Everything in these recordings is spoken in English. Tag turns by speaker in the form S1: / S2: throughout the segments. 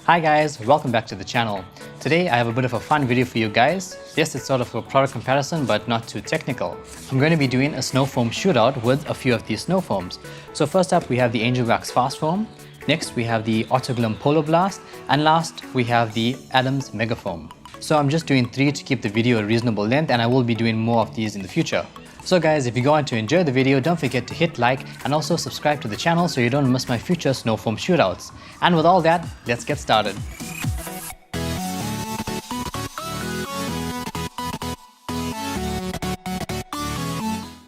S1: Hi guys, welcome back to the channel. Today I have a bit of a fun video for you guys. Yes, it's sort of a product comparison but not too technical. I'm going to be doing a snow foam shootout with a few of these snow foams. So first up we have the Angelwax Fast Foam, next we have the Autoglym Polar, and last we have the Adams Mega Foam. So I'm just doing 3 to keep the video a reasonable length, and I will be doing more of these in the future. So guys, if you go on to enjoy the video, don't forget to hit like and also subscribe to the channel so you don't miss my future snow foam shootouts. And with all that, let's get started.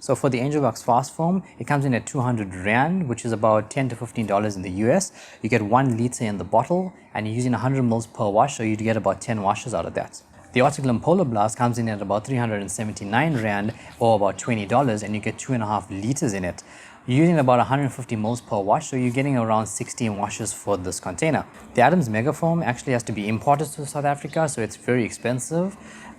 S1: So for the Angelwax Fast Foam, it comes in at 200 Rand, which is about $10 to $15 in the US. You get 1 liter in the bottle and you're using 100 ml per wash, so you get about 10 washes out of that. The Autoglym Polar comes in at about 379 Rand or about $20, and you get 2.5 liters in it. You're using about 150 ml per wash, so you're getting around 16 washes for this container. The Adams Mega Foam actually has to be imported to South Africa, so it's very expensive.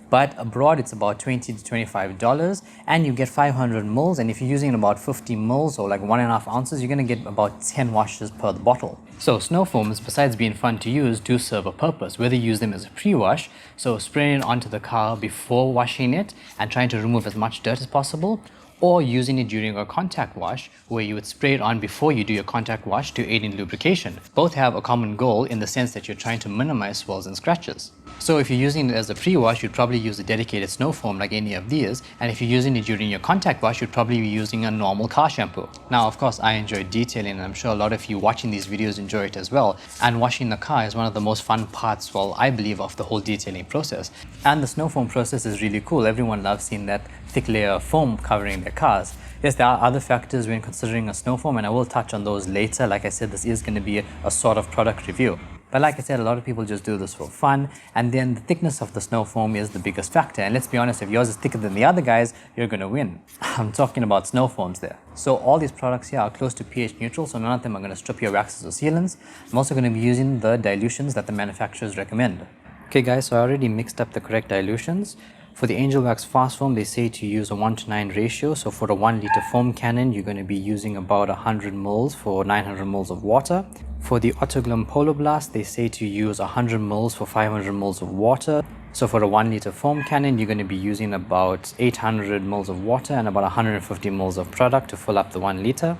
S1: But abroad it's about $20 to $25, and you get 500 mils, and if you're using about 50 mils or like 1.5 ounces, you're going to get about 10 washes per bottle. So snow foams, besides being fun to use, do serve a purpose, whether you use them as a pre-wash, so spraying it onto the car before washing it and trying to remove as much dirt as possible, or using it during a contact wash where you would spray it on before you do your contact wash to aid in lubrication. Both have a common goal in the sense that you're trying to minimize swells and scratches. So if you're using it as a pre-wash, you'd probably use a dedicated snow foam like any of these, and if you're using it during your contact wash, you'd probably be using a normal car shampoo. Now of course I enjoy detailing, and I'm sure a lot of you watching these videos enjoy it as well, and washing the car is one of the most fun parts, well, I believe, of the whole detailing process. And the snow foam process is really cool. Everyone loves seeing that thick layer of foam covering their cars. Yes, there are other factors when considering a snow foam, and I will touch on those later. Like I said, this is going to be a sort of product review. But like I said, a lot of people just do this for fun, and then the thickness of the snow foam is the biggest factor. And let's be honest, if yours is thicker than the other guys, you're going to win. I'm talking about snow foams there. So all these products here are close to pH neutral, so none of them are going to strip your waxes or sealants. I'm also going to be using the dilutions that the manufacturers recommend. Okay guys, so I already mixed up the correct dilutions. For the Angelwax Fast Foam, they say to use a 1:9 ratio. So for a 1 liter foam cannon, you're going to be using about 100 mils for 900 mils of water. For the Autoglym Polar, they say to use 100 mils for 500 mils of water. So for a 1 liter foam cannon, you're going to be using about 800 mils of water and about 150 mils of product to fill up the 1 liter.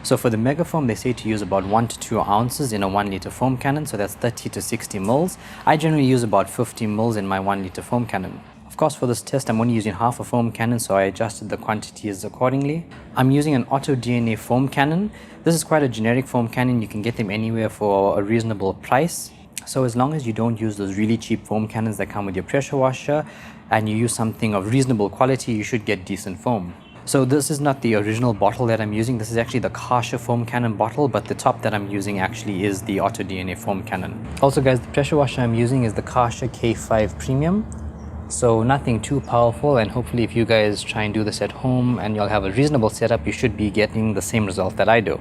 S1: So for the Mega Foam, they say to use about 1 to 2 ounces in a 1 liter foam cannon, so that's 30 to 60 mils. I generally use about 50 mils in my 1 liter foam cannon. Of course, for this test, I'm only using half a foam cannon, so I adjusted the quantities accordingly. I'm using an Auto DNA foam cannon. This is quite a generic foam cannon. You can get them anywhere for a reasonable price. So as long as you don't use those really cheap foam cannons that come with your pressure washer, and you use something of reasonable quality, you should get decent foam. So this is not the original bottle that I'm using. This is actually the Kasha foam cannon bottle, but the top that I'm using actually is the Auto DNA foam cannon. Also guys, the pressure washer I'm using is the Kasha K5 Premium. So nothing too powerful, and hopefully if you guys try and do this at home and you'll have a reasonable setup, you should be getting the same result that I do.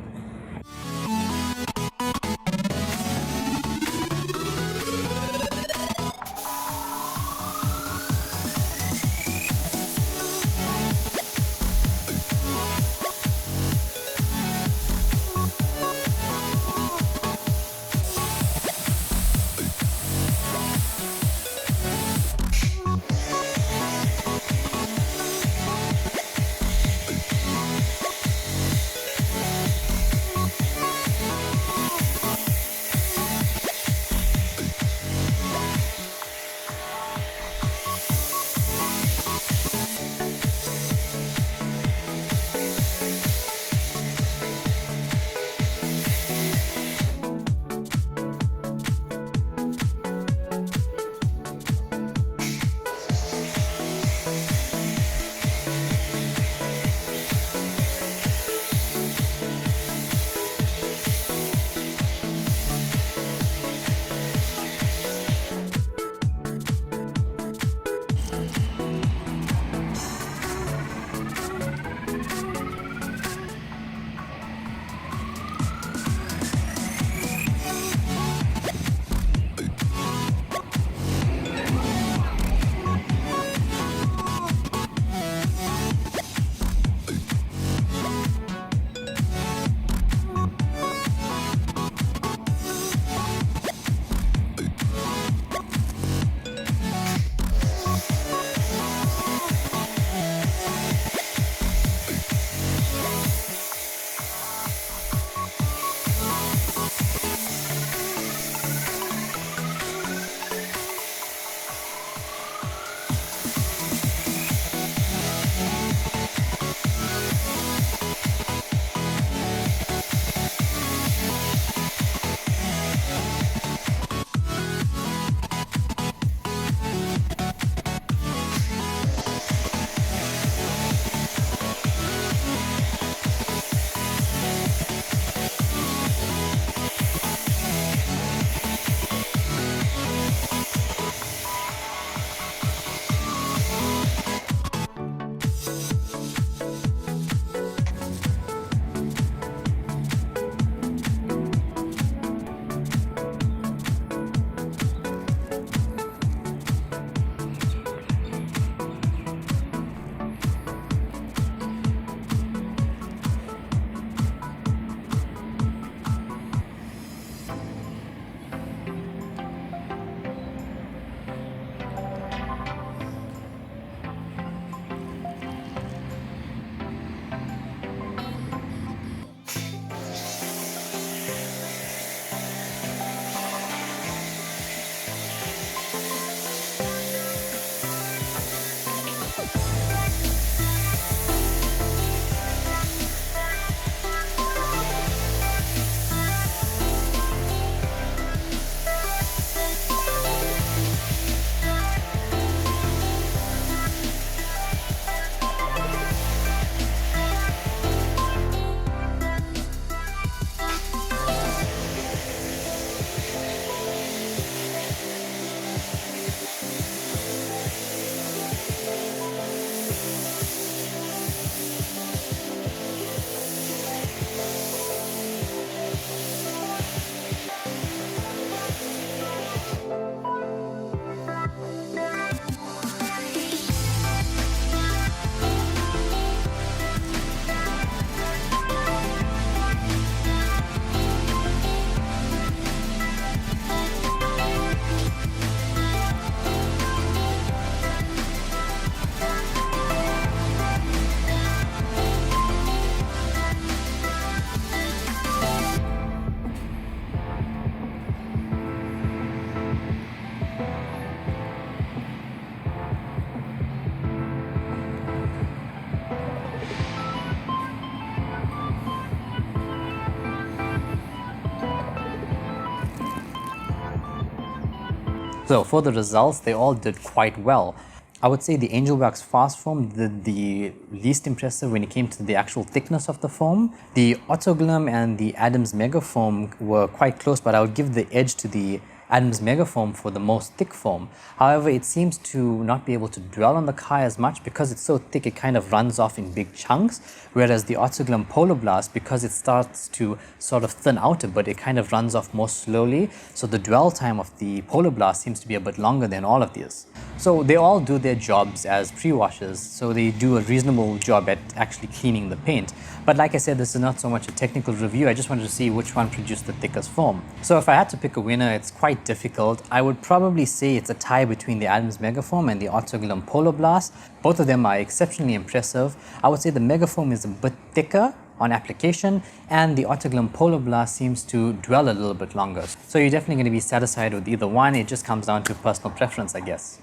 S1: So for the results, they all did quite well. I would say the Angelwax Fast Foam did the least impressive when it came to the actual thickness of the foam. The Autoglym and the Adams Mega Foam were quite close, but I would give the edge to the Adams Mega Foam for the most thick foam. However, it seems to not be able to dwell on the car as much because it's so thick it kind of runs off in big chunks, whereas the Autoglym Polar Blast, because it starts to sort of thin out a bit, it kind of runs off more slowly, so the dwell time of the Polar Blast seems to be a bit longer than all of these. So they all do their jobs as pre-washes, so they do a reasonable job at actually cleaning the paint. But like I said, this is not so much a technical review, I just wanted to see which one produced the thickest foam. So if I had to pick a winner, it's quite difficult. I would probably say it's a tie between the Adams Megafoam and the Autoglym Polar Blast. Both of them are exceptionally impressive. I would say the Megafoam is a bit thicker on application, and the Autoglym Polar Blast seems to dwell a little bit longer. So you're definitely going to be satisfied with either one. It just comes down to personal preference, I guess.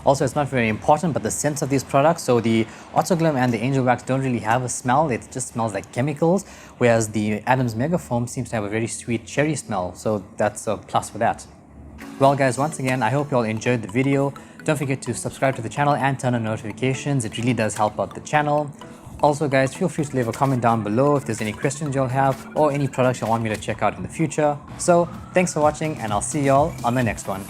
S1: Also, it's not very important, but the scents of these products, so the Autoglym and the Angelwax don't really have a smell, it just smells like chemicals, whereas the Adams Megafoam seems to have a very sweet cherry smell, so that's a plus for that. Well guys, once again, I hope you all enjoyed the video. Don't forget to subscribe to the channel and turn on notifications, it really does help out the channel. Also guys, feel free to leave a comment down below if there's any questions you'll have or any products you want me to check out in the future. So, thanks for watching and I'll see y'all on the next one.